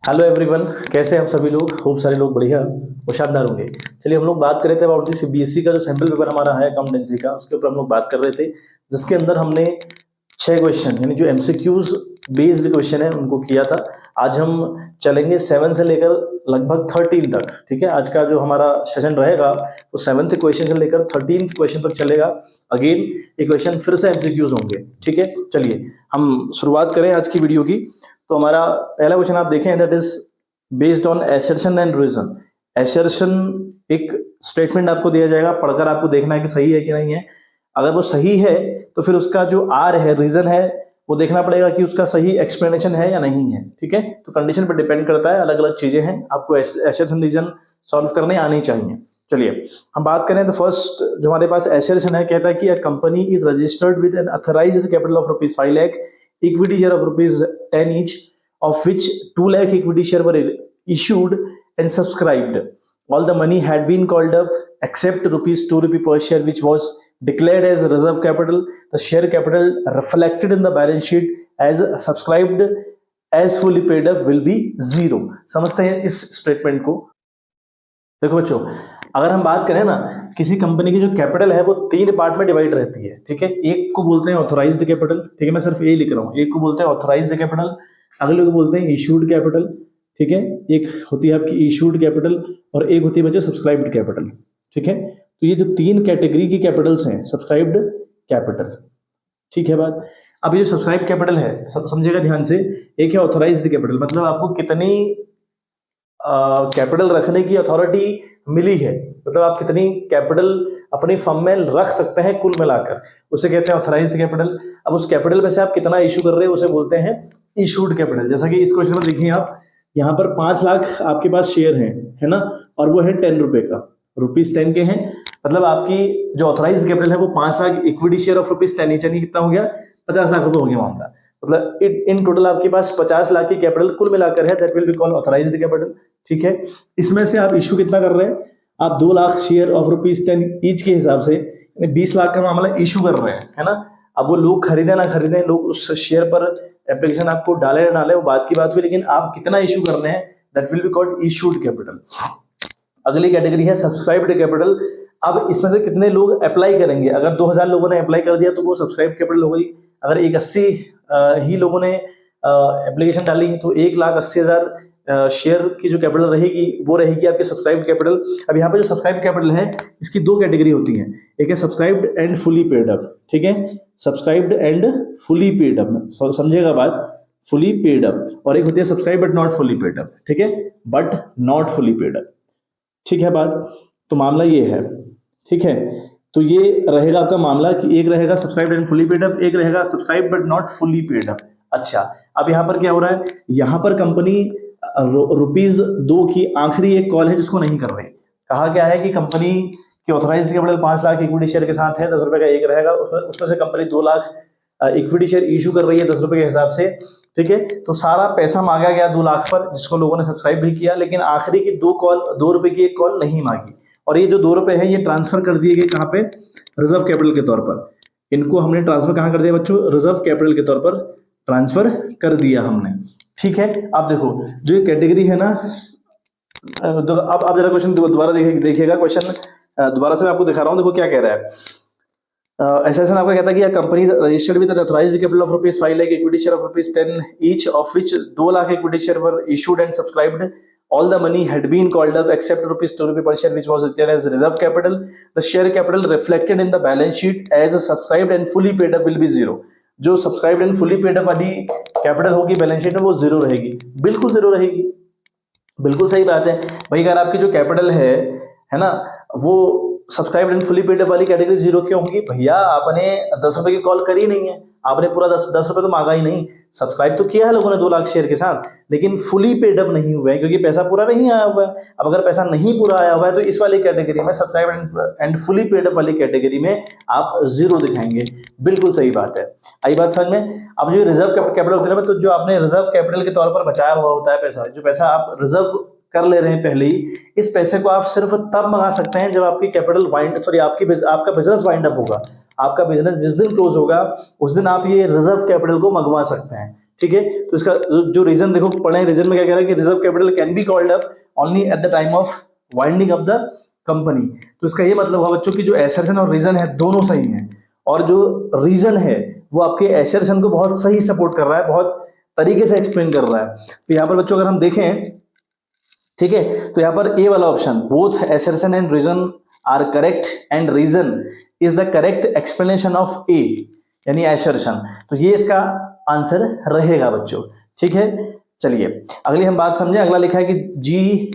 Hello everyone, कैसे हैं आप सभी लोग। खूब सारे लोग बढ़िया और शानदार होंगे। चलिए हम लोग बात कर रहे थे अबाउट दिस बीएससी का जो सैम्पल पेपर हमारा है अकाउंटेंसी का, उसके ऊपर हम लोग बात कर रहे थे, जिसके अंदर हमने 6 क्वेश्चन यानी जो एमसीक्यूज बेस्ड क्वेश्चन है उनको किया था। आज हम चलेंगे 7 से लेकर लगभग 13 तक। ठीक है, आज का जो हमारा सेशन रहेगा वो 7th क्वेश्चन से लेकर 13th क्वेश्चन तक चलेगा। अगेन ये क्वेश्चन फिर से एमसीक्यूज होंगे। ठीक है, चलिए हम शुरुआत करें आज की वीडियो की। तो हमारा पहला क्वेश्चन आप देखें, that is based on assertion and reason. Assertion एक स्टेटमेंट आपको दिया जाएगा, पढ़कर आपको देखना है कि सही है कि नहीं है। अगर वो सही है तो फिर उसका जो आर है, रीजन है, वो देखना पड़ेगा कि उसका सही एक्सप्लेनेशन है या नहीं है। ठीक है, तो कंडीशन पर डिपेंड करता है, अलग अलग चीजें हैं, आपको एसर्शन रीजन सॉल्व करने आनी चाहिए। चलिए हम बात करें तो फर्स्ट जो हमारे पास एसर्शन है, कहता है कि a company is registered with an authorised capital of ₹5 lakh, equity share of ₹10 each, of which 2 lakh equity share were issued and subscribed. All the money had been called up except ₹2 per share, which was declared as reserve capital. The share capital reflected in the balance sheet as subscribed as fully paid up will be zero. समझते हैं इस statement को। देखो बच्चों, अगर हम बात करें ना, किसी कंपनी की जो कैपिटल है वो 3 पार्ट में डिवाइड रहती है। ठीक है, एक को बोलते हैं ऑथोराइज्ड कैपिटल। ठीक है, मैं सिर्फ ये लिख रहा हूँ। एक को बोलते हैं ऑथोराइज्ड कैपिटल, अगले को बोलते हैं इशूड कैपिटल। ठीक है, एक होती है आपकी इशूड कैपिटल और एक होती है बच्चों सब्सक्राइब्ड कैपिटल। ठीक है, तो ये जो 3 कैटेगरी की कैपिटल्स हैं, सब्सक्राइब्ड कैपिटल। ठीक है बात। अब ये जो सब्सक्राइब कैपिटल है, समझिएगा ध्यान से। एक है ऑथोराइज्ड कैपिटल, मतलब आपको कितनी कैपिटल रखने की अथॉरिटी मिली है, मतलब आप कितनी कैपिटल अपनी फर्म में रख सकते हैं कुल मिलाकर, उसे कहते हैं ऑथराइज्ड कैपिटल। अब उस कैपिटल में से आप कितना इशू कर रहे हैं उसे बोलते हैं इशूड कैपिटल। जैसा कि इस क्वेश्चन में देखिए आप, यहाँ पर 5 लाख आपके पास शेयर हैं, है ना, और वो है 10 रुपए का, ₹10 के हैं। मतलब आपकी जो ऑथराइज्ड कैपिटल है वो 5 लाख, इक्विटी शेयर ऑफ ₹10 यानी कितना हो गया, 50 लाख रुपए हो गया मामला। मतलब इन टोटल आपके पास 50 लाख की कैपिटल कुल मिलाकर है, that will be called authorised capital. ठीक है, इसमें से आप इशू कितना कर रहे हैं, आप 2 लाख शेयर ऑफ ₹10 ईच के हिसाब से 20 लाख का मामला इशू कर रहे हैं, है ना। अब वो लोग खरीदे ना खरीदे, लोग उस शेयर पर एप्लीकेशन आपको डाले ना डाले, वो बात की बात हुई, लेकिन आप कितना इशू कर रहे हैं, that will be called issued capital. अगली कैटेगरी है सब्सक्राइब्ड कैपिटल। अब इसमें से कितने लोग अप्लाई करेंगे, अगर 2000 लोगों ने अप्लाई कर दिया तो वो सब्सक्राइब कैपिटल हो गई। अगर 180 ही लोगों ने एप्लीकेशन डाली तो 1,80,000 शेयर की जो कैपिटल रहेगी वो रहेगी आपकी सब्सक्राइब कैपिटल। अब यहाँ पे जो सब्सक्राइब कैपिटल है इसकी 2 कैटेगरी होती हैं, एक है subscribed and fully paid up. ठीक है, subscribed and fully paid up, समझिएगा बात, फुली पेड अप, और एक होती है subscribe but not fully paid up. ठीक है, but not fully paid up. ठीक है बात, तो मामला ये है। ठीक है, तो ये रहेगा आपका मामला कि एक रहेगा subscribe and fully paid up, एक रहेगा subscribe but not fully paid up. अच्छा, अब यहाँ पर क्या हो रहा है, यहाँ पर कंपनी ₹2 की आखिरी एक कॉल है जिसको नहीं कर रही। कहा क्या है कि कंपनी की authorised capital 5 lakh equity share के साथ है, ₹10 का एक रहेगा, उसमें से company 2 lakh equity share issue कर रही है ₹10 के हिसाब से। ठीक है, तो सारा पैसा मांगा गया 2 लाख पर, जिसको लोगों ने सब्सक्राइब भी किया, लेकिन आखिरी की 2 रुपए की एक कॉल नहीं मांगी, और ये जो 2 रुपए है ये ट्रांसफर कर दिए गए कहाँ पे, रिजर्व कैपिटल के तौर पर। इनको हमने ट्रांसफर कहाँ कर दिया बच्चों, रिजर्व कैपिटल के तौर पर ट्रांसफर कर दिया हमने। ठीक है, अब देखो जो ये कैटेगरी है ना, अब जरा क्वेश्चन दोबारा देखिएगा क्वेश्चन, दोबारा से मैं आपको दिखा रहा हूँ, देखो क्या कह रहा है। एसेसन आपका कहता है कि company registered with authorised capital of ₹5 lakh, equity share of ₹10 each, of which 2 lakh equity share were issued and subscribed. All the money had been called up except ₹2 per share, which was written as reserve capital. The share capital reflected in the balance sheet as subscribed and fully paid up will be zero. जो subscribed and fully paid up वाली capital होगी balance sheet में वो zero रहेगी, बिल्कुल zero रहेगी। बिल्कुल सही बात है भाई, अगर आपकी जो कैपिटल है ना, वो सब्सक्राइब एंड फुली पेड वाली कैटेगरी जीरो क्यों होगी भैया, आपने 10 रुपए की कॉल करी नहीं है, आपने पूरा 10 रुपए तो मांगा ही नहीं। सब्सक्राइब तो किया है लोगों ने 2 लाख शेयर के साथ, लेकिन फुली पेड अप नहीं हुआ है क्योंकि पैसा पूरा नहीं आया हुआ है। अब अगर पैसा नहीं पूरा आया हुआ है तो इस वाली कैटेगरी में, subscribe and fully paid up वाली कैटेगरी में आप जीरो दिखाएंगे। बिल्कुल सही बात है, आई बात समझ में। अब जो रिजर्व कैपिटल होता है, तो जो आपने रिजर्व कैपिटल के तौर पर बचाया हुआ होता है पैसा, जो पैसा आप रिजर्व कर ले रहे हैं पहले ही, इस पैसे को आप सिर्फ तब मंगा सकते हैं जब आपकी कैपिटल आपका बिजनेस वाइंड अप होगा। आपका बिजनेस जिस दिन क्लोज होगा उस दिन आप ये रिजर्व कैपिटल को मंगवा सकते हैं। ठीक है, तो इसका जो रीजन देखो पढ़े, रीजन में क्या कह रहा है कि reserve capital can be called up only at the time of winding up the company. तो इसका ये मतलब हुआ बच्चों की जो एसर्शन और रीजन है दोनों सही है, और जो रीजन है वो आपके एसर्शन को बहुत सही सपोर्ट कर रहा है, बहुत तरीके से एक्सप्लेन कर रहा है। तो यहाँ पर बच्चों अगर हम देखें, ठीक है, तो यहाँ पर ए वाला option both assertion and reason are correct and reason is the correct explanation of A, यानी एसर्शन, तो ये इसका आंसर रहेगा बच्चों। ठीक है, चलिए अगली हम बात समझे। अगला लिखा है कि G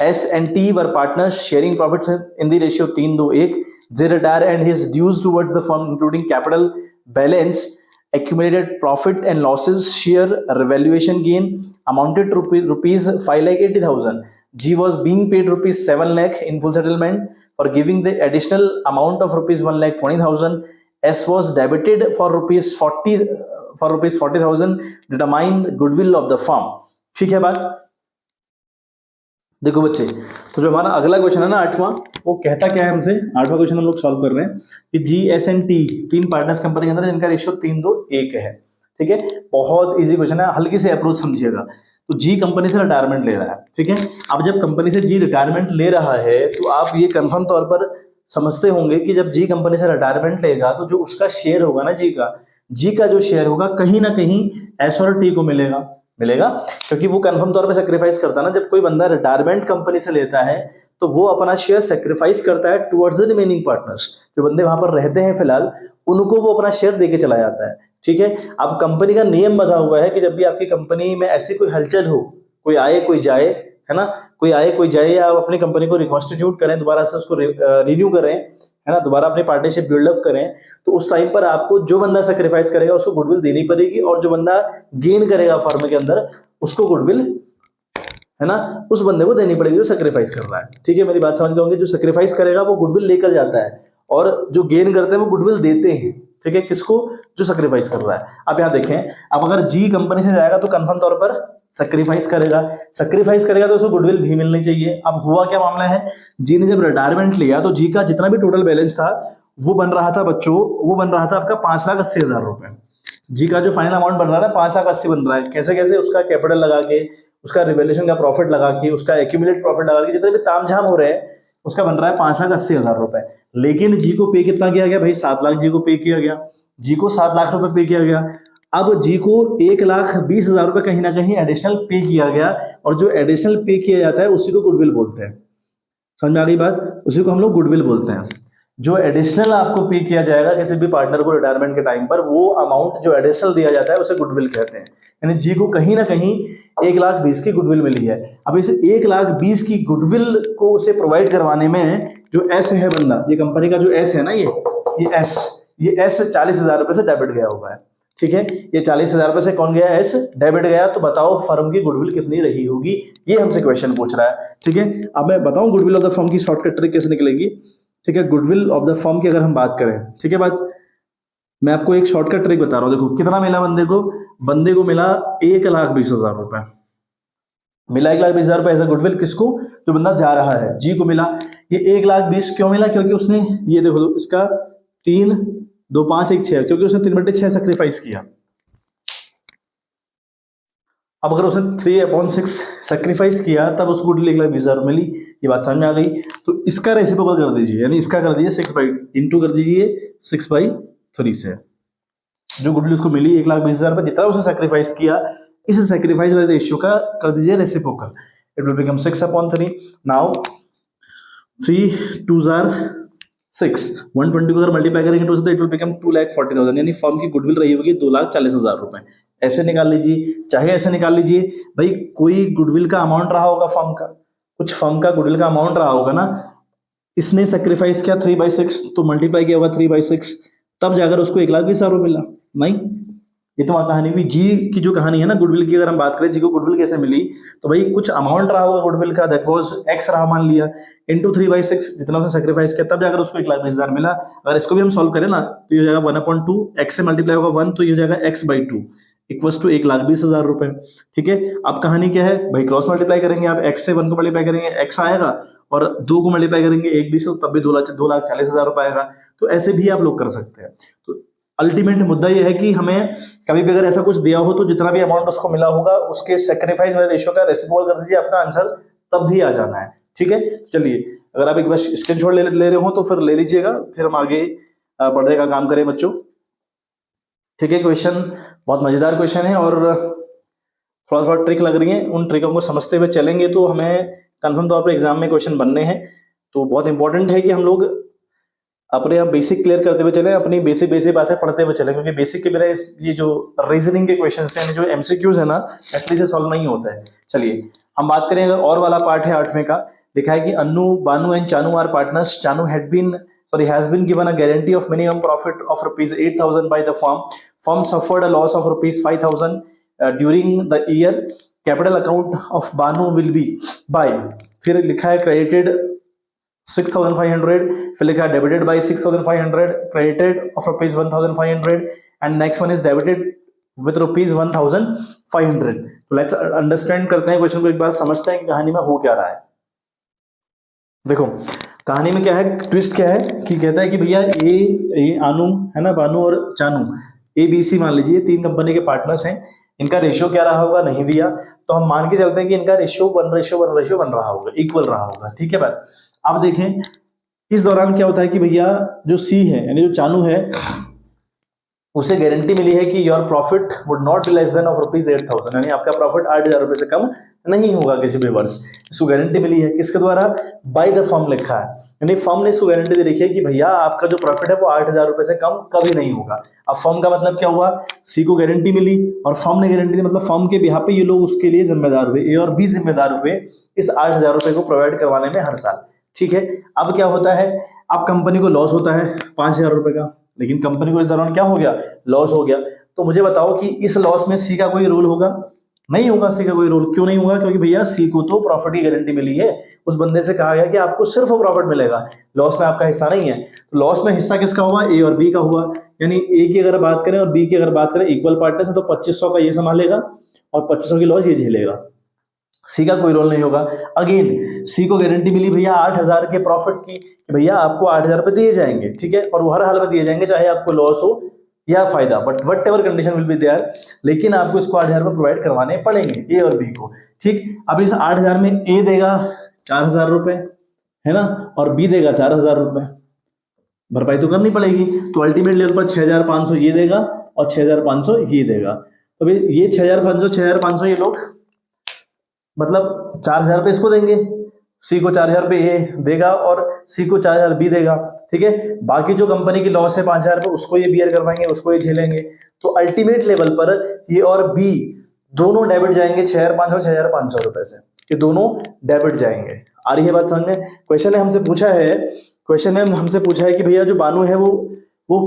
S and T were partners sharing profits in the ratio 3-2-1, J retire and his dues towards the firm including capital balance, accumulated profit and losses share revaluation gain amounted to rupees 5,80,000. G was being paid rupees 7 lakh in full settlement for giving the additional amount of rupees 1,20,000. S was debited for rupees 40,000. Determine goodwill of the firm. ठीक है बात। देखो बच्चे, तो जो हमारा अगला question है ना 8वां, वो कहता क्या है हमसे, 8वां क्वेश्चन हम लोग सॉल्व कर रहे हैं कि जी एस एंड टी तीन पार्टनर्स कंपनी के अंदर जिनका रेशियो 3-2-1 है। ठीक है, बहुत इजी क्वेश्चन है, हल्की से अप्रोच समझिएगा। तो जी कंपनी से रिटायरमेंट ले रहा है, ठीक है। अब जब कंपनी से जी रिटायरमेंट ले रहा है तो आप ये कंफर्म तौर पर समझते होंगे कि जब जी कंपनी से रिटायरमेंट लेगा तो जो उसका शेयर होगा ना, जी का जो शेयर होगा कहीं ना कहीं एस और टी को मिलेगा, क्योंकि वो कंफर्म तौर पे सेक्रीफाइस करता है ना। जब कोई बंदा रिटायरमेंट कंपनी से लेता है तो वो अपना शेयर सेक्रीफाइस करता है टुवर्ड्स द रिमेनिंग पार्टनर्स, जो बंदे वहां पर रहते हैं फिलहाल उनको वो अपना शेयर देके चला जाता है। ठीक है, अब कंपनी का नियम बना हुआ है कि जब भी आपकी कंपनी में ऐसी कोई हलचल हो, कोई आए कोई जाए, है ना, कोई आए कोई जाए, या आप अपनी कंपनी को रिकॉन्स्टिट्यूट करें, दोबारा से उसको रिन्यू करें, है ना, दोबारा अपनी पार्टनरशिप बिल्डअप करें, तो उस टाइम पर आपको जो बंदा सेक्रीफाइस करेगा उसको गुडविल देनी पड़ेगी, और जो बंदा गेन करेगा फर्म के अंदर उसको गुडविल, है ना, उस बंदे को देनी पड़ेगी जो सेक्रीफाइस कर रहा है। ठीक है, मेरी बात समझ गए होंगे। जो सेक्रीफाइस करेगा वो गुडविल लेकर जाता है, और जो गेन करते हैं वो गुडविल देते हैं। ठीक है, किसको? जो सेक्रीफाइस कर रहा है। अब यहाँ देखें, अब अगर जी कंपनी से जाएगा तो कंफर्म तौर पर सेक्रीफाइस करेगा तो उसको गुडविल भी मिलनी चाहिए। अब हुआ क्या मामला है, जी ने जब रिटायरमेंट लिया तो जी का जितना भी टोटल बैलेंस था वो बन रहा था बच्चों, वो बन रहा था आपका 5,80,000 रुपए। जी का जो फाइनल अमाउंट बन रहा है 5,80,000 बन रहा है। कैसे? उसका कैपिटल लगा के, उसका रिवैल्यूएशन का प्रॉफिट लगा के, उसका एक्यूमुलेट प्रॉफिट लगा के, जितने भी तामझाम हो रहे हैं उसका बन रहा है 5,80,000 रुपए। लेकिन जी को पे कितना किया गया भाई? 7 लाख जी को पे किया गया, जी को 7 लाख रुपए पे किया गया। अब जी को 1,20,000 रुपए कहीं ना कहीं एडिशनल पे किया गया, और जो एडिशनल पे किया जाता है उसी को गुडविल बोलते हैं। समझ में आ गई बात? उसी को हम लोग गुडविल बोलते हैं। जो एडिशनल आपको पे किया जाएगा किसी भी पार्टनर को रिटायरमेंट के टाइम पर, वो अमाउंट जो एडिशनल दिया जाता है उसे गुडविल कहते हैं। यानी जी को कहीं ना कहीं 1,20,000 की गुडविल मिली है। अब इस 1,20,000 की गुडविल को उसे प्रोवाइड करवाने में जो एस है बंदा, ये कंपनी का जो एस है ना, ये एस 40,000 रुपए से डेबिट गया हुआ है। ठीक है, ये 40,000 रुपए से कौन गया? एस डेबिट गया। तो बताओ फर्म की गुडविल कितनी रही होगी, ये हमसे क्वेश्चन पूछ रहा है। ठीक है, अब मैं बताऊं गुडविल ऑफ द फर्म की शॉर्टकट ट्रिक कैसे निकलेगी। ठीक है, गुडविल ऑफ द फर्म की अगर हम बात करें, ठीक है बात, मैं आपको एक शॉर्टकट ट्रिक बता रहा हूं। देखो कितना मिला बंदे को मिला 1,20,000 रुपए मिला, 1,20,000 रुपए एज गुडविल। किसको? जो बंदा जा रहा है, जी को मिला। ये 1,20,000 क्यों मिला? क्योंकि उसने, ये देखो इसका 3, 2, 5, 1, 6, क्योंकि उसने 3/6 सेक्रीफाइस किया। अब अगर उसने 3/6 सेक्रीफाइस किया तब उसको गुडविल 1,20,000 मिली। ये बात समझ में आ गई। तो इसका रेसिप्रोकल कर दीजिए, यानी इसका कर दीजिए 6/इंटू कर दीजिए 6/3 से। जो गुडविल उसको मिली 1,20,000 रुपए, जितना उसने सेक्रीफाइस किया, इस सेक्रीफाइस वाले रेशियो का कर दीजिए reciprocal. It will become 6/3। Now 3 2s are 6, 120 को अगर मल्टीप्लाई करेंगे तो इट विल बिकम 2,40,000, यानी फर्म की गुडविल रही होगी 2,40,000 रुपए। ऐसे निकाल लीजिए, चाहे ऐसे निकाल लीजिए भाई। कोई गुडविल का अमाउंट रहा होगा फर्म का, कुछ फर्म का गुडविल का अमाउंट रहा होगा ना। इसने सेक्रीफाइस किया 3/6, तो मल्टीप्लाई किया होगा 3/6, तब जाकर उसको 1,20,000 रुपए मिला। नहीं, ये तो कहानी हुई। जी की जो कहानी है ना गुडविल की, अगर हम बात करें जी को गुडविल कैसे मिली, तो भाई कुछ अमाउंट रहा होगा गुडविल का, दैट वाज एक्स रहा मान लिया, इनटू 3/6, जितना उसने सेक्रीफाइस किया, तब जाकर उसको 1,20,000 मिला। अगर इसको भी हम सॉल्व करें ना तो ये हो जाएगा 1/2, एक्स से मल्टीप्लाई होगा 1, तो ये हो जाएगा x/2 इक्वल्स टू 1,20,000 रुपए। ठीक है, अब कहानी क्या है भाई? क्रॉस मल्टीप्लाई करेंगे आप, x से 1 को मल्टीप्लाई करेंगे x आएगा, और 2 को मल्टीप्लाई करेंगे 1,20,000, तब भी 2,40,000 रुपए आएगा। तो ऐसे भी आप लोग कर सकते हैं। तो अल्टीमेट मुद्दा ये है कि हमें कभी भी अगर ऐसा कुछ दिया हो तो जितना भी अमाउंट उसको मिला होगा उसके सेक्रीफाइस वाले रेशियो का रेसिप्रोकल कर दीजिए, आपका आंसर तब भी आ जाना है। ठीक है, चलिए अगर आप एक बार स्क्रीनशॉट ले रहे हो तो फिर ले लीजिएगा, फिर हम आगे बढ़ने का काम करें बच्चों। ठीक है, क्वेश्चन बहुत मजेदार क्वेश्चन है और थोड़ा थोड़ा ट्रिक लग रही है, उन ट्रिकों को समझते हुए चलेंगे तो हमें कंफर्म तौर पर एग्जाम में क्वेश्चन बनने हैं। तो बहुत इंपॉर्टेंट है कि हम लोग अपने आप बेसिक क्लियर करते हुए चले, अपनी बेसिक बेसिक बातें पढ़ते हुए चले, क्योंकि बेसिक के बिना ये जो रीजनिंग के क्वेश्चन हैं, जो एमसीक्यूज है ना, एटलीस्ट से सॉल्व नहीं होता है। चलिए हम बात करें, अगर और वाला पार्ट है 8वें का, लिखा है कि Annu, Banu and Chanu are partners. Chanu has been given a guarantee of minimum profit of rupees 8,000 by the firm. Firm suffered a loss of rupees 5,000 during the year. Capital account of Banu will be by, फिर लिखा है credited 6,500, फिर लिखा है debited by 6,500, credited of rupees 1,500 and next one is debited with rupees 1,500। तो let's understand करते हैं question को, एक बार समझते हैं कि कहानी में हो क्या रहा है। देखो कहानी में क्या है, ट्विस्ट क्या है कि कहता है कि भैया ये आनू है ना, बानू और चानू, ABC मान लीजिए, 3 कंपनी के पार्टनर्स हैं। इनका रेशियो क्या रहा होगा नहीं दिया, तो हम मान के चलते हैं कि इनका रेशियो 1:1 बन रहा होगा, इक्वल रहा होगा। ठीक है बात। अब देखें इस दौरान क्या होता है कि भैया जो C है यानी जो चानू है, उसे गारंटी मिली है कि your profit would not be less than of rupees 8,000, यानी आपका प्रॉफिट 8,000 रुपए से कम नहीं होगा किसी भी वर्ष। इसको गारंटी मिली है किसके द्वारा, बाय द फर्म लिखा है, यानी फर्म ने इसको गारंटी दे रखी है कि भैया आपका जो प्रॉफिट है वो 8,000 रुपए से कम कभी नहीं होगा। अब फर्म का मतलब क्या हुआ, सी को गारंटी मिली और फर्म ने गारंटी दी, मतलब फर्म के बिहाफ पे ये लोग उसके लिए जिम्मेदार हुए, ए और बी जिम्मेदार हुए इस 8,000 रुपए को प्रोवाइड करवाने में हर साल। ठीक है, अब क्या होता है, अब कंपनी को लॉस होता है 5,000 रुपए का, लेकिन कंपनी को इस दौरान क्या हो गया, लॉस हो गया। तो मुझे बताओ कि इस लॉस में सी का कोई रोल होगा, नहीं होगा सी का कोई रोल। क्यों नहीं होगा, क्योंकि भैया सी को तो प्रॉफिट की गारंटी मिली है, उस बंदे से कहा गया कि आपको सिर्फ प्रॉफिट मिलेगा, लॉस में आपका हिस्सा नहीं है। तो लॉस में हिस्सा किसका हुआ, ए और बी का हुआ, यानी ए की अगर बात करें और बी की अगर बात करें, इक्वल पार्टनर्स है, तो 2,500 का ये संभालेगा और 2,500 की लॉस ये झेलेगा, सी का कोई रोल नहीं होगा। अगेन सी को गारंटी मिली भैया 8,000 के प्रॉफिट की, भैया आपको 8,000 रुपए दिए जाएंगे। ठीक है, और वो हर हाल में दिए जाएंगे, चाहे आपको लॉस हो या फायदा, but whatever condition will be there, लेकिन आपको इसको 8,000 रुपए प्रोवाइड करवाने पड़ेंगे ए और बी को। ठीक, अब इस 8,000 में ए देगा 4,000 रुपए, है ना, और बी देगा 4,000 रुपए, भरपाई तो करनी पड़ेगी। तो अल्टीमेट लेवल पर 6,500 ये देगा और 6,500 ये देगा। तो भाई ये 6,500 ये लोग मतलब 4,000 रुपए इसको देंगे, सी को 4,000 रुपए ये देगा और सी को 4,000 बी देगा। ठीक है, बाकी जो कंपनी की लॉस है 5,000 रुपए उसको ये बियर करवाएंगे, उसको ये झेलेंगे। तो अल्टीमेट लेवल पर ये और बी दोनों डेबिट जाएंगे 6,500 और 6,500 रुपए से, ये दोनों डेबिट जाएंगे। आ रही है बात समझ में। क्वेश्चन ने हमसे पूछा है कि भैया जो बानू है वो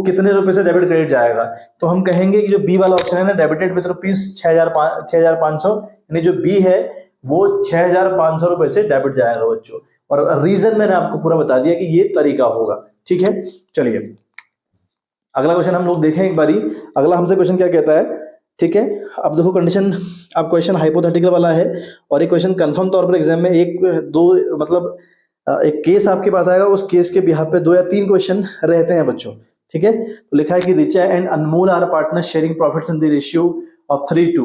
कितने रुपए से डेबिट क्रेडिट जाएगा। तो हम कहेंगे कि जो बी वाला ऑप्शन है ना, डेबिटेड विद रुपीज 6,500, यानी जो बी है वो 6,500 रुपए से डेबिट जाएगा बच्चों। और रीजन मैंने आपको पूरा बता दिया कि ये तरीका होगा। ठीक है, चलिए अगला क्वेश्चन हम लोग देखें एक बारी। अगला हमसे क्वेश्चन क्या कहता है, ठीक है, अब देखो कंडीशन, अब क्वेश्चन हाइपोथेटिकल वाला है और एक क्वेश्चन कंफर्म तौर पर एग्जाम में एक केस आपके पास आएगा, उस केस के बिहाफ पे 2 या 3 क्वेश्चन रहते हैं बच्चों। ठीक है, तो लिखा है कि Richa and Anmol are partner sharing profits in the ratio of 3:2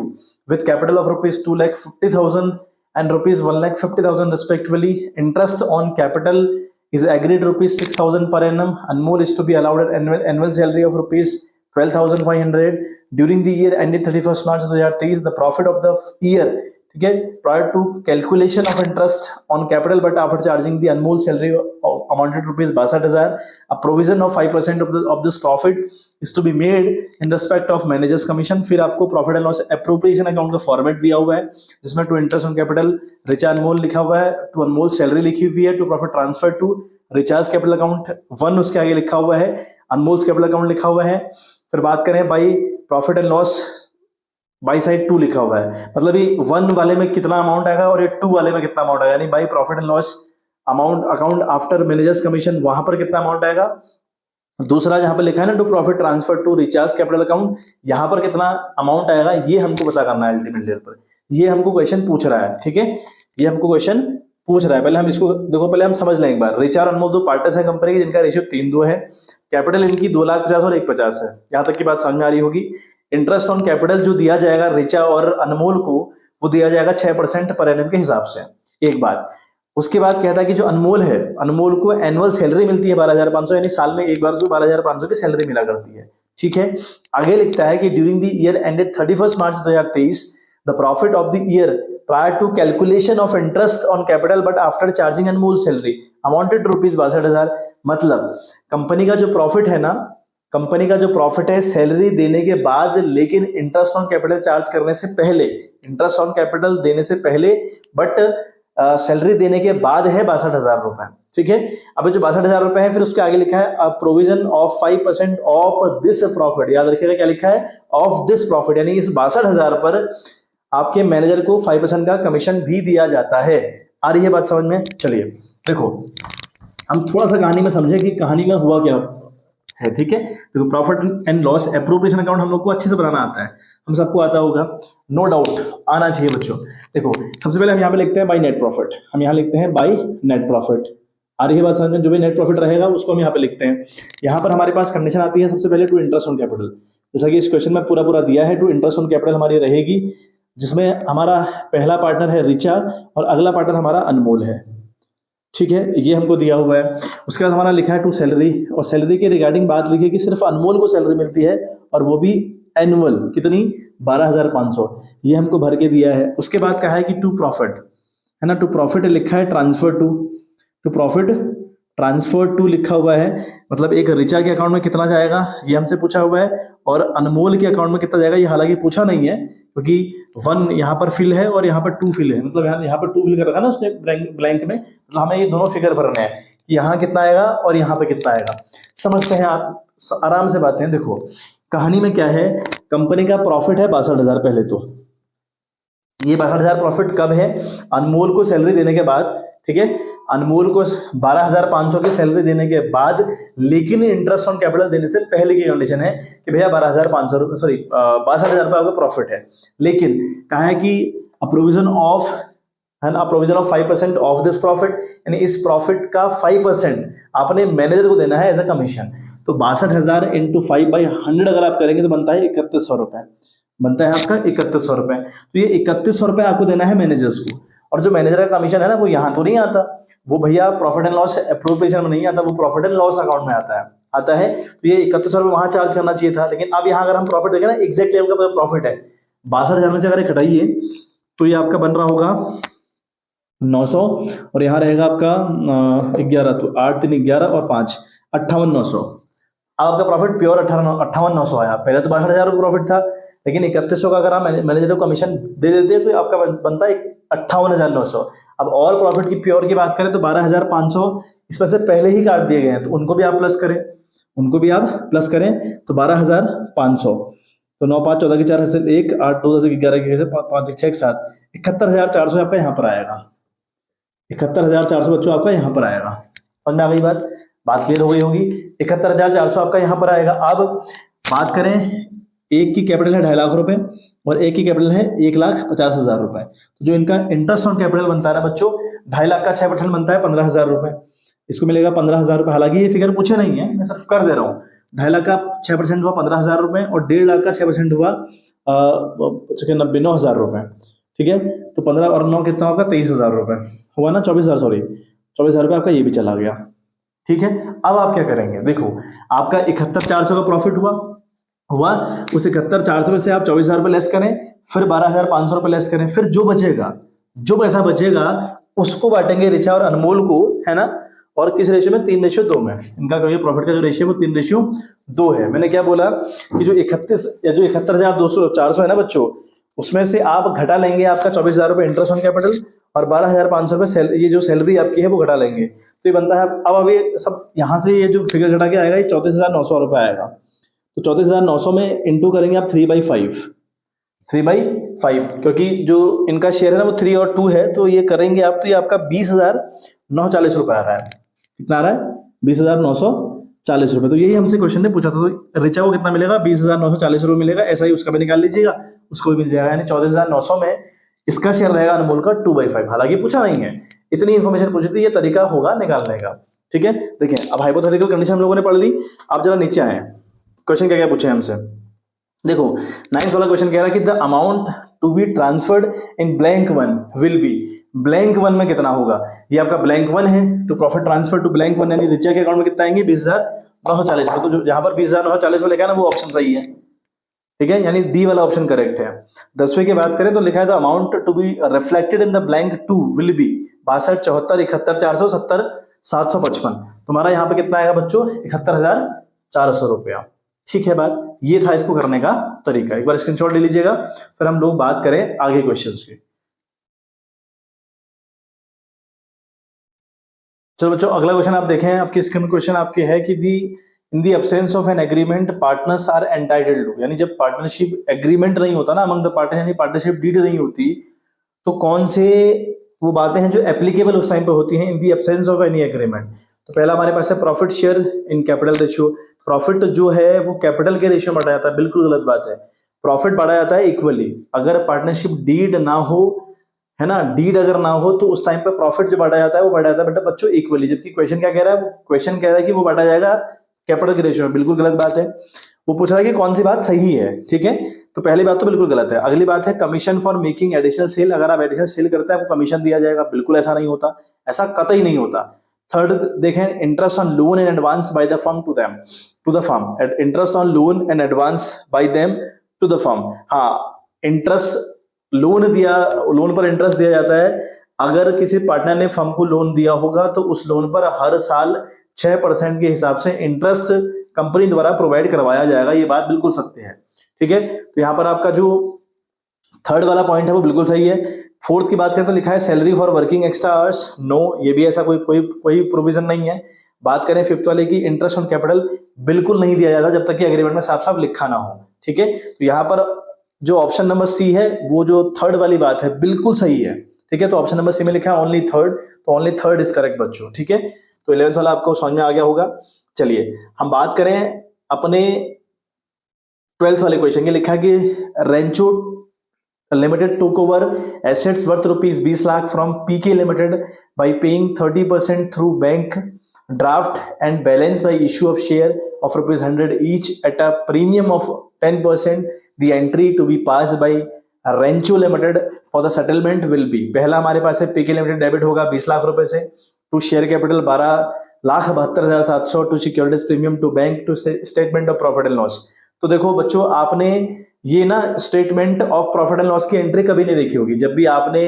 with capital of rupees 2,50,000 and rupees 1,50,000 respectively. Interest on capital is agreed rupees 6,000 per annum. Anmol is to be allowed an annual salary of rupees 12,500 during the year ended 31st March 2023. The profit of the year, ठीक है, prior to calculation of interest on capital but after charging the Anmol salary amounted to rupees 62,000. A provision of 5% of this profit is to be made in respect of managers commission. फिर आपको profit and loss appropriation account का format दिया हुआ है जिसमें to interest on capital Richa Anmol लिखा हुआ है, टू अनमोल सैलरी लिखी हुई है, to profit transfer to Richa's capital account 1 उसके आगे लिखा हुआ है, अनमोल्स कैपिटल अकाउंट लिखा हुआ है। फिर बात करें by profit and loss, by side 2 लिखा हुआ है, मतलब ये 1 वाले में कितना अमाउंट आएगा और ये 2 वाले में कितना अमाउंट आएगा, यानी by profit and loss amount account after managers commission वहां पर कितना अमाउंट आएगा। दूसरा जहां पर लिखा है ना to profit transfer to Richa's capital account, यहां पर कितना अमाउंट आएगा ये हमको पता करना है अल्टीमेट लेवल पर। ये हमको क्वेश्चन पूछ रहा है, ठीक है, ये हमको क्वेश्चन पूछ रहा है। पहले हम इसको देखो, पहले हम समझ लें एक बार। रिचा और अनमोल 2 पार्टनर्स हैं कंपनी के जिनका रेशियो 3:2 है। कैपिटल इनकी 2,50,000 और 1,50,000 है। यहाँ तक की बात समझ में आ रही होगी। इंटरेस्ट ऑन कैपिटल जो दिया जाएगा रिचा और अनमोल को, वो दिया जाएगा 6% पर एनम के हिसाब से। एक बात। उसके बाद कहता है कि जो अनमोल है, अनमोल को एनुअल सैलरी मिलती है 12,500, यानी साल में एक बार जो 12,500 की सैलरी मिला करती है। ठीक है। आगे लिखता है कि during the year ended 31 March 2023 the profit of the year prior to calculation of interest on capital but after charging Anmol salary amounted to ₹62,000। मतलब कंपनी का जो प्रॉफिट है ना, कंपनी का जो प्रॉफिट है सैलरी देने के बाद, लेकिन इंटरेस्ट ऑन कैपिटल चार्ज करने से पहले, इंटरेस्ट ऑन कैपिटल देने से पहले बट सैलरी देने के बाद है 62,000 रुपए। ठीक है। अब जो 62,000 रुपए है, फिर उसके आगे लिखा है provision of 5% of this profit. याद रखिएगा क्या लिखा है, ऑफ दिस प्रॉफिट, यानी इस 62,000 पर आपके मैनेजर को 5% का कमीशन भी दिया जाता है। आ रही है बात समझ में? चलिए देखो, हम थोड़ा सा कहानी में समझे कि कहानी में हुआ क्या है। ठीक है। देखो, profit and loss appropriation account हम लोग को अच्छे से बनाना आता है, हम सबको आता होगा, नो डाउट आना चाहिए बच्चों। देखो, सबसे पहले हम यहाँ पे लिखते हैं बाई नेट प्रॉफिट, हम यहाँ लिखते हैं बाई नेट प्रॉफिट। आ रही है बात समझ में? जो भी नेट प्रॉफिट रहेगा उसको हम यहाँ पे लिखते हैं। यहाँ पर हमारे पास कंडीशन आती है सबसे पहले टू इंटरेस्ट ऑन कैपिटल, जैसा कि इस क्वेश्चन में पूरा पूरा दिया है। टू इंटरेस्ट ऑन कैपिटल हमारी रहेगी, जिसमें हमारा पहला पार्टनर है रिचा और अगला पार्टनर हमारा अनमोल है। ठीक है, ये हमको दिया हुआ है। उसके बाद हमारा लिखा है टू सैलरी, और सैलरी के रिगार्डिंग बात लिखी है कि सिर्फ अनमोल को सैलरी मिलती है, और वो भी एनुअल, कितनी? 12,500, ये हमको भर के दिया है। उसके बाद कहा है कि टू प्रॉफिट, है ना, टू प्रॉफिट लिखा है transfer to profit transfer to लिखा हुआ है, मतलब एक रिचा के अकाउंट में कितना जाएगा ये हमसे पूछा हुआ है, और अनमोल के अकाउंट में कितना जाएगा ये हालांकि पूछा नहीं है, क्योंकि 1 यहाँ पर फिल है और यहाँ पर 2 फिल है, मतलब यहाँ पर 2 फिल कर रखा ना उसने ब्लैंक में, मतलब हमें ये दोनों फिगर भरने हैं कि यहाँ कितना आएगा और यहाँ पे कितना आएगा। समझते हैं आप, आराम से बातें। देखो कहानी में क्या है, कंपनी का प्रॉफिट है 62,000। पहले तो ये 62,000 प्रॉफिट कब है? अनमोल को सैलरी देने के बाद। ठीक है, अनमोल को 12,500 की सैलरी देने के बाद, लेकिन इंटरेस्ट ऑन कैपिटल देने से पहले की कंडीशन है कि भैया 12,500 सॉरी 62,000 रुपये आपका प्रॉफिट है, लेकिन कहा है कि प्रोविजन ऑफ, है ना, provision of 5% of this profit, यानी इस प्रॉफिट का 5% आपने मैनेजर को देना है एज अ कमीशन। तो 62,000 इंटू 5/100 अगर आप करेंगे तो बनता है 3100 रुपए, बनता है आपका 3100 रुपए। तो ये 3100 रुपए आपको देना है मैनेजर्स को, और जो मैनेजर का कमीशन है ना, वो यहाँ तो नहीं आता, वो भैया प्रॉफिट एंड लॉस एप्रोप्रिएशन में नहीं आता, वो प्रॉफिट एंड लॉस अकाउंट में आता है। तो ये 3100 रुपए वहां चार्ज करना चाहिए था, लेकिन अब यहाँ अगर हम प्रॉफिट देखें ना, एग्जैक्ट लेवल का प्रॉफिट है 62,000 में से अगर घटाइए तो ये आपका बन रहा होगा 900, और यहाँ रहेगा आपका 11, तो 8 3 11 और 5 58,900। आपका प्रॉफिट प्योर 58,900 आया। पहले तो 62,000 प्रॉफिट था, लेकिन 3100 का अगर आप मैनेजर को कमीशन दे देते तो आपका बनता है 58,900। अब और प्रॉफिट की प्योर की बात करें तो 12,500 इसमें से पहले ही काट दिए गए हैं, तो उनको भी आप प्लस करें, उनको भी आप प्लस करें, तो 12,500, तो 9 5 14 की 4 से 1 8 2 10 11 की 5 1 6 7 71,400 आपका यहाँ पर आएगा। 71,400 बच्चों आपका यहाँ पर आएगा। समझ में आ गई बात? बात क्लियर हो गई होगी। 71,400 आपका यहाँ पर आएगा। अब बात करें, एक की कैपिटल है 2.5 लाख रुपए और एक की कैपिटल है 1,50,000 रुपए। तो जो इनका इंटरेस्ट ऑन कैपिटल बनता है ना बच्चों, 2.5 लाख का 6% बनता है 15,000 रुपए। इसको मिलेगा 15,000 रुपए। हालांकि ये फिगर पूछे नहीं है, मैं सिर्फ कर दे रहा हूँ। 2.5 लाख का 6% हुआ 15,000 रुपए, और 1.5 लाख का 6% हुआ 99,000 रुपए। ठीक है, तो 15 और 9 कितना होगा? 23,000 रुपए हुआ ना, 24,000 सॉरी 24,000 रुपए आपका ये भी चला गया। ठीक है, अब आप क्या करेंगे? देखो आपका 71,400 का प्रॉफिट हुआ, उस 71,400 में से आप 24,000 रुपए लेस करें, फिर 12,500 रुपए लेस करें, फिर जो बचेगा, जो पैसा बचेगा उसको बांटेंगे रिचा और अनमोल को, है ना, और किस रेशियो में? 3:2 में। इनका प्रॉफिट का जो रेशियो है वो 3:2 है। मैंने क्या बोला कि जो 71,400 है ना बच्चों, उसमें से आप घटा लेंगे आपका 24,000 रुपए इंटरेस्ट ऑन कैपिटल, और 12,500 रुपए ये जो सैलरी आपकी है वो घटा लेंगे, तो ये बनता है। अब अभी सब यहाँ से ये जो फिगर घटा के आएगा ये 34,900 रुपए आएगा। तो 34,900 में इंटू करेंगे आप 3/5, 3/5, क्योंकि जो इनका शेयर है ना वो 3 और 2 है, तो ये करेंगे आप, तो ये आपका 20,940 रुपए आ रहा है। कितना आ रहा है? 20,940 रुपए। तो यही हमसे क्वेश्चन ने पूछा था, तो रिचा को कितना मिलेगा? 20,940 रुपए मिलेगा। ऐसा ही उसका भी निकाल लीजिएगा, उसको भी मिल जाएगा, यानी 34,900 में इसका शेयर रहेगा अनमोल का 2/5। हालांकि पूछा नहीं है, इतनी इंफॉर्मेशन पूछी थी, ये तरीका होगा निकालने का। ठीक है, देखिए अब हाइपोथेटिकल कंडीशन हम लोगों ने पढ़ ली। आप जरा नीचे आए, क्वेश्चन क्या क्या पूछे हमसे। देखो 9th वाला क्वेश्चन कह रहा है कि the amount to be transferred in blank one will be, blank one में कितना होगा, ये आपका ब्लैंक वन है, to profit transfer to blank one यानी रिचा के अकाउंट में कितना आएंगे 20,940। तो जो जहां पर 20,940 में लिखा है ना वो ऑप्शन सही है, ठीक है, यानी डी वाला ऑप्शन करेक्ट है। 10वें की बात करें तो लिखा है the amount to be reflected in the blank two will be 62, 74, 71, 470, 755। तुम्हारा यहाँ पे कितना आएगा बच्चों 71,400 रुपया। ठीक है बात, ये था इसको करने का तरीका, एक बार स्क्रीनशॉट ले लीजिएगा, फिर हम लोग बात करें आगे क्वेश्चंस की। चलो बच्चों अगला क्वेश्चन आप देखें, आपकी स्क्रीन में क्वेश्चन आपके है कि the in the absence of an agreement partners are entitled to, यानी जब पार्टनरशिप एग्रीमेंट नहीं होता ना अमंग द पार्टनर, यानी पार्टनरशिप डीड नहीं होती, तो कौन से वो बातें हैं जो एप्लीकेबल उस टाइम पे होती हैं in the absence of any agreement. तो पहला हमारे पास है profit share in capital ratio, profit जो है वो कैपिटल के रेशियो में बढ़ा जाता है, बिल्कुल गलत बात है। प्रॉफिट बढ़ा जाता है इक्वली, अगर पार्टनरशिप डीड ना हो, है ना, डीड अगर ना हो तो उस टाइम पे प्रॉफिट जो बांटा जाता है वो बांटा जाता है बेटा बच्चों इक्वली, जबकि क्वेश्चन क्या कह रहा है, क्वेश्चन कह रहा है कि वो बांटा जाएगा कैपिटल के रेशियो में, बिल्कुल गलत बात है। वो पूछ रहा है कि कौन सी बात सही है, ठीक है, तो पहली बात तो बिल्कुल गलत है। अगली बात है commission for making additional sale, अगर आप एडिशनल सेल करते हैं आपको कमीशन दिया जाएगा, बिल्कुल ऐसा नहीं होता, ऐसा कतई नहीं होता। थर्ड देखें interest on loan and advance by the firm to them, to the firm, interest on loan and advance by them to the firm. हाँ, इंटरेस्ट लोन दिया, लोन पर इंटरेस्ट दिया जाता है, अगर किसी पार्टनर ने फर्म को लोन दिया होगा तो उस लोन पर हर साल 6% के हिसाब से इंटरेस्ट कंपनी द्वारा प्रोवाइड करवाया जाएगा, ये बात बिल्कुल सत्य है, ठीक है। तो यहाँ पर आपका जो थर्ड वाला पॉइंट है वो बिल्कुल सही है। फोर्थ की बात करें तो लिखा है salary for working extra hours, no, ये भी ऐसा कोई कोई कोई प्रोविजन नहीं है। बात करें फिफ्थ वाले की, इंटरेस्ट ऑन कैपिटल बिल्कुल नहीं दिया जाता जब तक कि एग्रीमेंट में साफ साफ लिखा ना हो, ठीक है। तो यहाँ पर जो ऑप्शन नंबर सी है वो जो थर्ड वाली बात है बिल्कुल सही है, ठीक है। तो ऑप्शन नंबर सी में लिखा है ओनली थर्ड, तो ओनली थर्ड इज करेक्ट बच्चों, ठीक है। तो 11th वाला आपको समझ में आ गया होगा। चलिए हम बात करें अपने 12th वाले क्वेश्चन की, लिखा है कि Rancho limited took over assets worth rupees 20 lakh from PK Limited by paying 30% through bank draft and balance by issue of share of rupees 100 each at a premium of 10%. The entry to be passed by Rancho limited for the settlement will be, पहला हमारे पास है पीके limited debit होगा 20 लाख रुपए से, to share capital 12,72,700, to securities premium, to bank, to statement of profit and loss. तो देखो बच्चों आपने ये ना statement of profit and loss की एंट्री कभी नहीं देखी होगी। जब भी आपने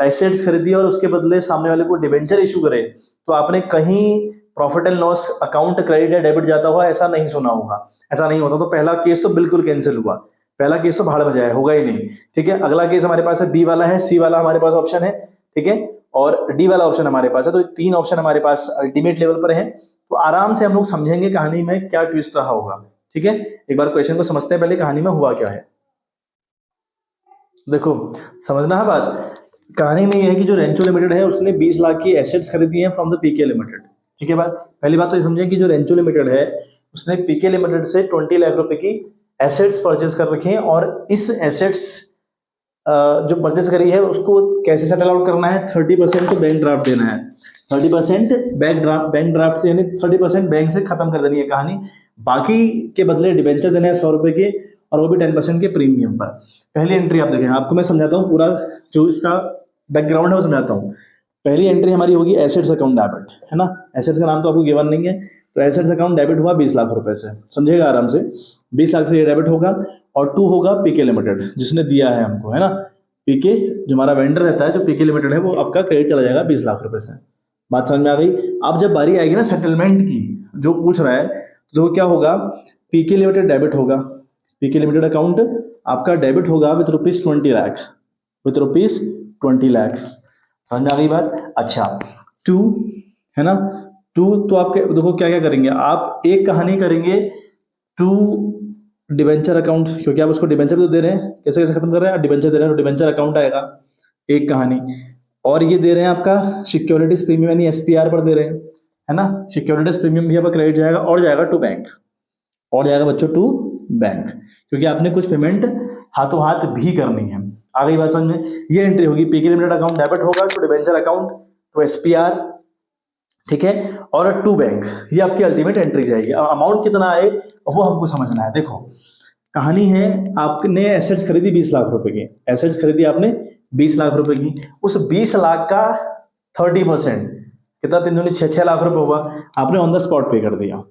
एसेट्स खरीदी और उसके बदले सामने वाले को डिबेंचर इशू करे तो आपने कहीं profit and loss account credit या डेबिट जाता हुआ ऐसा नहीं सुना होगा, ऐसा नहीं होता। तो पहला केस तो बिल्कुल कैंसिल हुआ, पहला केस तो भाड़ में जाए, होगा ही नहीं, ठीक है। अगला केस हमारे पास है बी वाला है, सी वाला हमारे पास ऑप्शन है, ठीक है, और डी वाला ऑप्शन हमारे पास है। तो तीन ऑप्शन हमारे पास अल्टीमेट लेवल पर है, तो आराम से हम लोग समझेंगे कहानी में क्या ट्विस्ट रहा होगा, ठीक है। एक बार क्वेश्चन को समझते हैं पहले कहानी में हुआ क्या है। देखो समझना है बात, कहानी में यह है कि जो रेंचो लिमिटेड है उसने 20 लाख की एसेट्स खरीदी हैं फ्रॉम द पीके लिमिटेड, ठीक है। बात पहली बात तो ये समझें कि जो रेंचो लिमिटेड है उसने पीके लिमिटेड से 20 लाख रुपए की एसेट्स परचेज कर रखी हैं, और इस एसेट्स जो परचेज करी है उसको कैसे सेटल आउट करना है, 30% तो बैंक ड्राफ्ट देना है, 30% बैंक ड्राफ्ट से, यानी 30% बैंक से खत्म कर देनी है कहानी, बाकी के बदले डिबेंचर देने हैं 100 रुपए के, और वो भी 10% के प्रीमियम पर। पहली एंट्री आप देखें, आपको मैं समझाता हूँ पूरा जो इसका बैकग्राउंड है वो समझाता हूँ। पहली एंट्री हमारी होगी एसेट्स अकाउंट डेबिट, है ना, एसेट्स का नाम तो आपको गिवन नहीं है, तो एसेट्स अकाउंट डेबिट हुआ 20 लाख रुपए से, समझेगा आराम से, 20 लाख से ये डेबिट होगा, और टू होगा पीके लिमिटेड जिसने दिया है हमको, है ना, पीके जो हमारा वेंडर रहता है जो पीके लिमिटेड है वो आपका क्रेडिट चला जाएगा 20 लाख रुपए से। बात समझ में आ गई। अब जब बारी आएगी ना सेटलमेंट की, जो पूछ रहा है, तो क्या होगा, पीके लिमिटेड डेबिट होगा, पीके लिमिटेड अकाउंट आपका डेबिट होगा with rupees 20 lakh, with rupees 20 lakh, समझ में आ गई बात। अच्छा टू, है ना, टू तो आपके देखो क्या क्या करेंगे आप, एक कहानी करेंगे टू डिबेंचर अकाउंट, क्योंकि आप उसको डिबेंचर तो दे रहे हैं, कैसे कैसे खत्म कर रहे हैं, डिबेंचर दे रहे हैं तो डिबेंचर अकाउंट आएगा एक कहानी, और ये दे रहे हैं आपका सिक्योरिटीज प्रीमियम यानी एसपीआर पर दे रहे हैं, है ना, सिक्योरिटीज प्रीमियम भी आपका क्रेडिट जाएगा, और जाएगा टू बैंक, और जाएगा बच्चों टू बैंक, क्योंकि आपने कुछ पेमेंट हाथों हाथ भी करनी है। आ गई बात समझ में। ये एंट्री होगी, पीके लिमिटेड अकाउंट डेबिट होगा to debenture account to SPR ठीक है, और टू बैंक, ये आपकी अल्टीमेट एंट्री जाएगी। अमाउंट कितना आए वो हमको समझना है। देखो कहानी है, आपने एसेट्स खरीदी 20 लाख रुपए की, एसेट्स खरीदी आपने 20 लाख रुपए की, उस 20 लाख का 30% कितना, 3 दूनी 6 लाख रुपए हुआ, आपने ऑन द स्पॉट पे कर दिया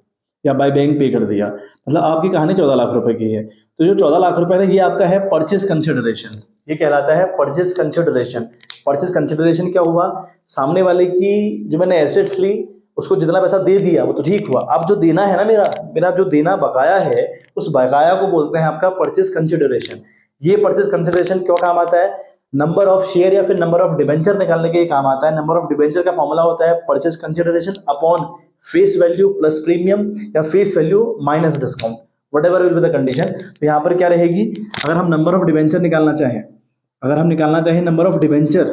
या बाय बैंक पे कर दिया, मतलब आपकी कहानी 14 लाख रुपए की है। तो जो 14 लाख रुपए है ये आपका है परचेज कंसिडरेशन, ये कहलाता है परचेज कंसिडरेशन। परचेज कंसिडरेशन क्या हुआ, सामने वाले की जो मैंने एसेट्स ली उसको जितना पैसा दे दिया वो तो ठीक हुआ, अब जो देना है ना, मेरा मेरा जो देना बकाया है, उस बकाया को बोलते हैं आपका परचेज कंसिडरेशन। ये परचेज कंसिडरेशन क्यों काम आता है, नंबर ऑफ शेयर या फिर नंबर ऑफ डिबेंचर निकालने के काम आता है। नंबर ऑफ डिबेंचर का फॉर्मूला होता है purchase consideration upon face value plus premium या face value minus discount, whatever will be the condition. तो यहाँ पर क्या रहेगी, अगर हम नंबर ऑफ डिबेंचर निकालना चाहें, अगर हम निकालना चाहें नंबर ऑफ डिबेंचर,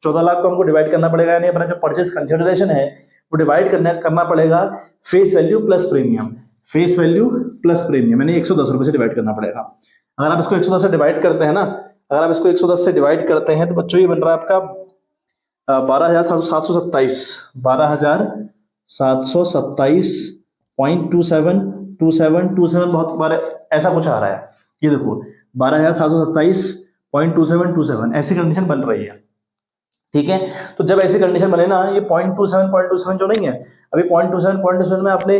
14 लाख को हमको डिवाइड करना पड़ेगा, यानी अपना जो परचेज कंसिडरेशन है वो डिवाइड करना पड़ेगा face value plus premium, face value plus premium, यानी 110 रुपए से डिवाइड करना पड़ेगा। अगर आप इसको 110 से डिवाइड करते हैं ना, अगर आप इसको 110 से डिवाइड करते हैं तो बच्चों ये बन रहा है आपका 12,727, 12,727.27 बहुत बार ऐसा कुछ आ रहा है, ये देखो 12,727.27 ऐसी कंडीशन बन रही है। ठीक है, तो जब ऐसी कंडीशन बने ना, ये 0.27 जो नहीं है, अभी 0.27 में आपने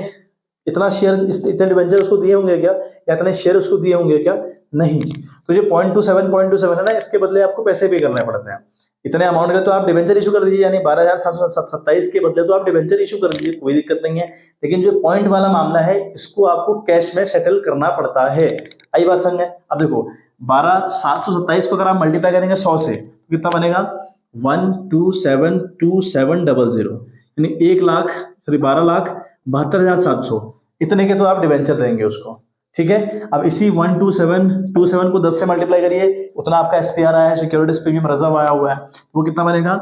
इतना शेयर, इतने डिबेंचर उसको दिए होंगे क्या, या इतने शेयर उसको दिए होंगे क्या, नहीं। तो ये 0.27 है ना, इसके बदले आपको पैसे पे करने पड़ते हैं, इतने अमाउंट के तो आप डिबेंचर इशू कर दीजिए, यानी 12,727 के बदले तो आप डिबेंचर इशू कर दीजिए, कोई दिक्कत नहीं है। लेकिन जो पॉइंट वाला मामला है इसको आपको कैश में सेटल करना पड़ता है। आई बात समझ में। अब देखो 12,727 को अगर आप मल्टीप्लाई करेंगे 100 से तो कितना बनेगा, 1272700, यानी 12,72,700, इतने के तो आप डिबेंचर देंगे उसको। ठीक है, अब इसी 12727 को 10 से मल्टीप्लाई करिए, उतना आपका एसपीआर आया है, सिक्योरिटीज प्रीमियम रिजर्व आया हुआ है, तो वो कितना बनेगा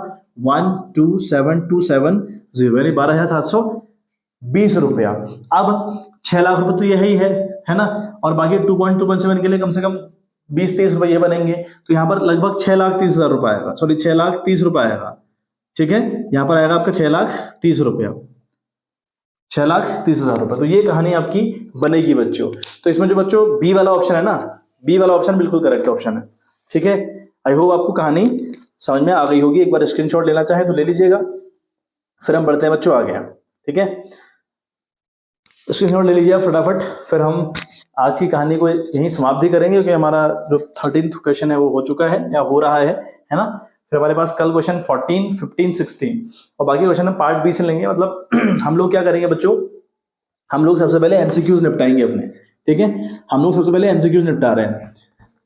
127,270, यानी 12,720 रुपया। अब 6 लाख रुपए तो यही है ना, और बाकी 2.2.7 के लिए कम से कम 20-30 रुपए ये बनेंगे, तो यहाँ पर लगभग 6,30,000 रुपए आएगा, सॉरी 6,30,000 रुपए आएगा। ठीक है, यहाँ पर आएगा आपका 6,30,000 रुपया, 6,30,000 रुपए। तो ये कहानी आपकी बनेगी बच्चों। तो इसमें जो बच्चों बी वाला ऑप्शन है ना, बी वाला ऑप्शन बिल्कुल करेक्ट ऑप्शन है। ठीक है, आई होप आपको कहानी समझ में आ गई होगी। एक बार स्क्रीनशॉट लेना चाहे तो ले लीजिएगा, फिर हम बढ़ते हैं बच्चों आगे। ठीक है, स्क्रीनशॉट ले लीजिए आप फटाफट, फिर हम आज की कहानी को यहीं समाप्ति करेंगे, क्योंकि हमारा जो 13th क्वेश्चन है वो हो चुका है या हो रहा है ना। फिर हमारे पास कल क्वेश्चन 14, 15, 16 और बाकी क्वेश्चन हम पार्ट बी से लेंगे। मतलब हम लोग क्या करेंगे बच्चों, हम लोग सबसे पहले एमसीक्यूज निपटाएंगे अपने। ठीक है, हम लोग सबसे पहले एमसीक्यूज निपटा रहे हैं,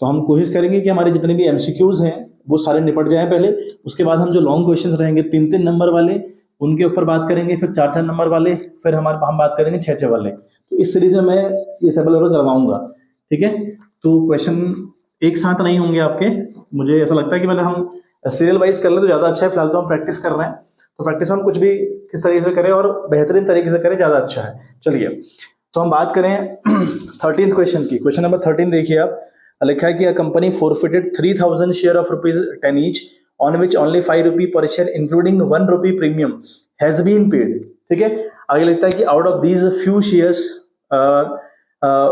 तो हम कोशिश करेंगे कि हमारे जितने भी एमसीक्यूज हैं वो सारे निपट जाएं पहले। उसके बाद हम जो लॉन्ग क्वेश्चन रहेंगे 3-3 नंबर वाले उनके ऊपर बात करेंगे, फिर 4-4 नंबर वाले, फिर हम बात करेंगे 6-6 वाले। तो इस सीरीज में मैं ये सब करवाऊंगा। ठीक है, तो क्वेश्चन एक साथ नहीं होंगे आपके, मुझे ऐसा लगता है कि मतलब हम सीरियल वाइज कर ले तो ज्यादा अच्छा है। फिलहाल तो हम प्रैक्टिस कर रहे हैं, तो प्रैक्टिस में हम कुछ भी किस तरीके से करें और बेहतरीन तरीके से करें, ज्यादा अच्छा है। चलिए, तो हम बात करें 13th क्वेश्चन की। क्वेश्चन नंबर 13 देखिए आप, लिखा है कि a company forfeited 3,000 share of ₹10 each on which only 5 rupee per share including 1 rupee premium has been paid. ठीक है, आगे लिखता है कि out of these few shares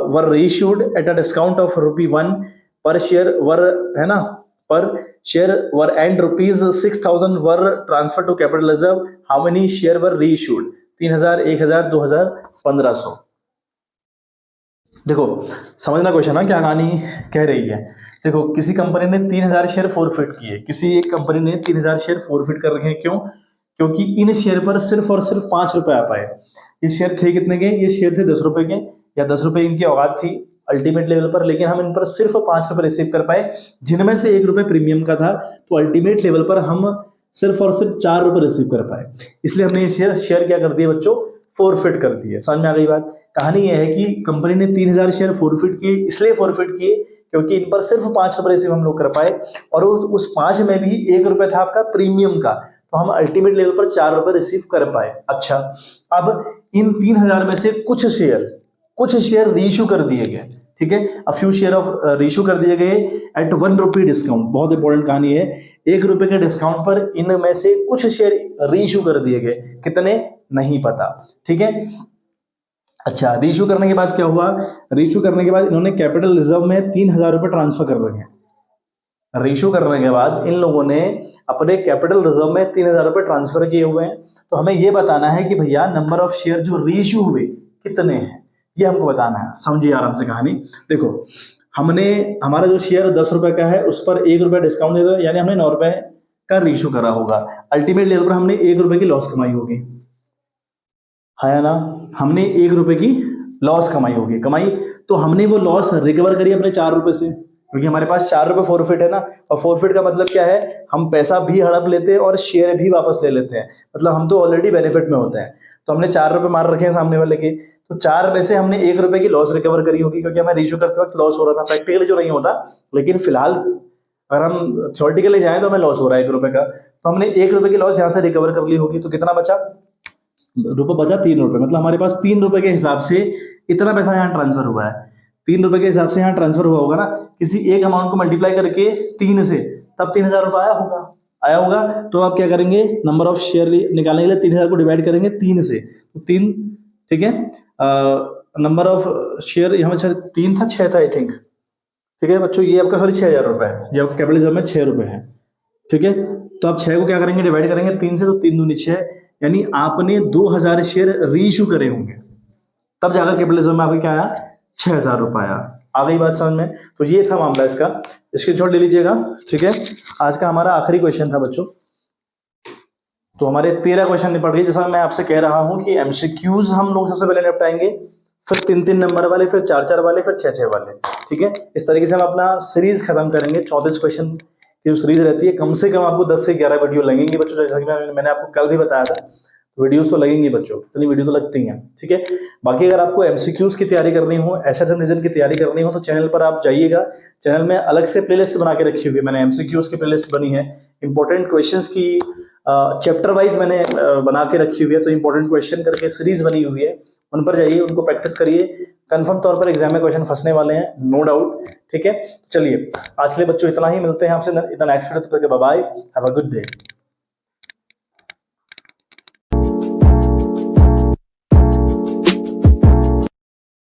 were reissued at a discount of ₹1 per share were, है ना, per share were and ₹6,000 were transfer to capital reserve, how many share were reissued, 3,000, 1,000, 2,000, 1,500। देखो समझना क्वेश्चन ना क्या कहानी कह रही है। देखो किसी कंपनी ने 3,000 शेयर फोरफिट किए, किसी एक कंपनी ने 3,000 शेयर फोरफिट कर रखे हैं। क्यों? क्योंकि इन शेयर पर सिर्फ और सिर्फ 5 रुपए आ पाए। ये शेयर थे कितने के? ये शेयर थे 10 रुपए के, या 10 रुपए इनकी औकात थी अल्टीमेट लेवल पर, लेकिन हम इन पर सिर्फ 5 रुपए रिसीव कर पाए, जिनमें से 1 रुपए प्रीमियम का था। तो अल्टीमेट लेवल पर हम सिर्फ और सिर्फ 4 रुपए रिसीव कर पाए, इसलिए हमने ये शेयर क्या कर दिए बच्चों? फोरफिट कर दिए। समझ में आ गई बात? कहानी यह है कि कंपनी ने 3,000 शेयर फोरफिट किए, इसलिए फोरफिट किए क्योंकि इन पर सिर्फ 5 रुपए रिसीव हम लोग कर पाए, और उस 5 में भी 1 रुपए था आपका प्रीमियम का, तो हम अल्टीमेट लेवल पर 4 रुपए रिसीव कर पाए। अच्छा, अब इन 3,000 में से कुछ शेयर रीइश्यू कर दिए गए। ठीक है, a few share of reissue कर दिए गए एट 1 रुपी डिस्काउंट। बहुत इंपॉर्टेंट कहानी है, 1 रुपए के डिस्काउंट पर इनमें से कुछ शेयर रीइश्यू कर दिए गए। कितने? नहीं पता। ठीक है, अच्छा रीइश्यू करने के बाद क्या हुआ, रीइश्यू करने के बाद इन्होंने कैपिटल रिजर्व में 3,000 रुपये ट्रांसफर कर रखे हैं। रीइश्यू करने के बाद इन लोगों ने अपने कैपिटल रिजर्व में 3,000 रुपये ट्रांसफर किए हुए हैं। तो हमें ये बताना है कि भैया नंबर ऑफ शेयर जो रीइश्यू हुए कितने हैं, ये हमको बताना है। समझिए आराम से कहानी। देखो हमने, हमारा जो शेयर 10 रुपए का है उस पर 1 रुपया डिस्काउंट दे दो, यानी हमने 9 रुपए का रीइश्यू करा होगा। अल्टीमेट लेवल पर हमने 1 रुपए की लॉस कमाई होगी, है ना, हमने 1 रुपए की लॉस कमाई होगी। कमाई तो हमने वो लॉस रिकवर करी अपने 4 रुपए से, क्योंकि हमारे पास 4 रुपए फॉरफिट है ना, और फॉरफिट का मतलब क्या है, हम पैसा भी हड़प लेते हैं और शेयर भी वापस ले लेते हैं, मतलब हम तो ऑलरेडी बेनिफिट में होते हैं। तो हमने 4 रुपए मार रखे हैं सामने वाले के, तो 4 में से हमने 1 रुपए की लॉस रिकवर करी होगी, क्योंकि हमें रीइश्यू करते वक्त लॉस हो रहा था। प्रैक्टिकली जो नहीं होता, लेकिन फिलहाल अगर हम थ्योरेटिकली जाएं तो हमें लॉस हो रहा है 1 रुपए का, तो हमने 1 रुपए की लॉस यहाँ से रिकवर कर ली होगी। तो कितना बचा, रुपए बचा 3 रुपए, मतलब हमारे पास 3 रुपए के हिसाब से इतना पैसा यहाँ ट्रांसफर हुआ है। 3 रुपए के हिसाब से यहाँ ट्रांसफर हुआ होगा ना, किसी एक अमाउंट को मल्टीप्लाई करके 3 से, तब 3,000 रुपये आया होगा। तो आप क्या करेंगे, नंबर ऑफ शेयर निकालने के लिए 3,000 को डिवाइड करेंगे 3 से, तो 3, ठीक है, नंबर ऑफ शेयर यहाँ पे 3 था, 6 था आई थिंक। ठीक है बच्चों, ये आपका सॉरी 6,000 रुपये है, ये आपका कैपिटलिज्म में 6 रुपये है। ठीक है, तो आप 6 को क्या करेंगे, डिवाइड करेंगे 3 से, तो 3 दूनी 6, यानी आपने 2,000 शेयर रीइश्यू करे होंगे, तब जाकर कैपिटलिज्म में आपको क्या आया, 6,000 रुपये आया। आ गई बात समझ में। तो ये था मामला इसका, स्क्रीनशॉट ले लीजिएगा। ठीक है, आज का हमारा आखिरी क्वेश्चन था बच्चों। तो हमारे 13 क्वेश्चन निपट गए। जैसा मैं आपसे कह रहा हूं कि एमसीक्यूज हम लोग सबसे पहले निपटाएंगे, फिर 3-3 नंबर वाले, फिर 4-4 वाले, फिर 6-6 वाले। ठीक है, इस तरीके से हम अपना सीरीज खत्म करेंगे। 34 क्वेश्चन की जो सीरीज रहती है, कम से कम आपको 10 से 11 वीडियो लगेंगे बच्चों, जैसा कि मैंने आपको कल भी बताया था। वीडियोस तो लगेंगी बच्चों, इतनी वीडियो तो लगती हैं। ठीक है, बाकी अगर आपको एमसीक्यूज की तैयारी करनी हो, एसएसएन रीजन की तैयारी करनी हो, तो चैनल पर आप जाइएगा। चैनल में अलग से प्लेलिस्ट बना के रखी हुई है मैंने, एमसीक्यूज की प्लेलिस्ट बनी है, इंपॉर्टेंट क्वेश्चंस की चैप्टर वाइज मैंने बना के रखी हुई है। तो इंपॉर्टेंट क्वेश्चन करके सीरीज बनी हुई है, उन पर जाइए, उनको प्रैक्टिस करिए। कंफर्म तौर पर एग्जाम में क्वेश्चन फंसने वाले हैं, नो डाउट। ठीक है, चलिए आज के लिए बच्चों इतना ही, मिलते हैं आपसे नेक्स्ट वीडियो, तब तक bye bye, have a good day.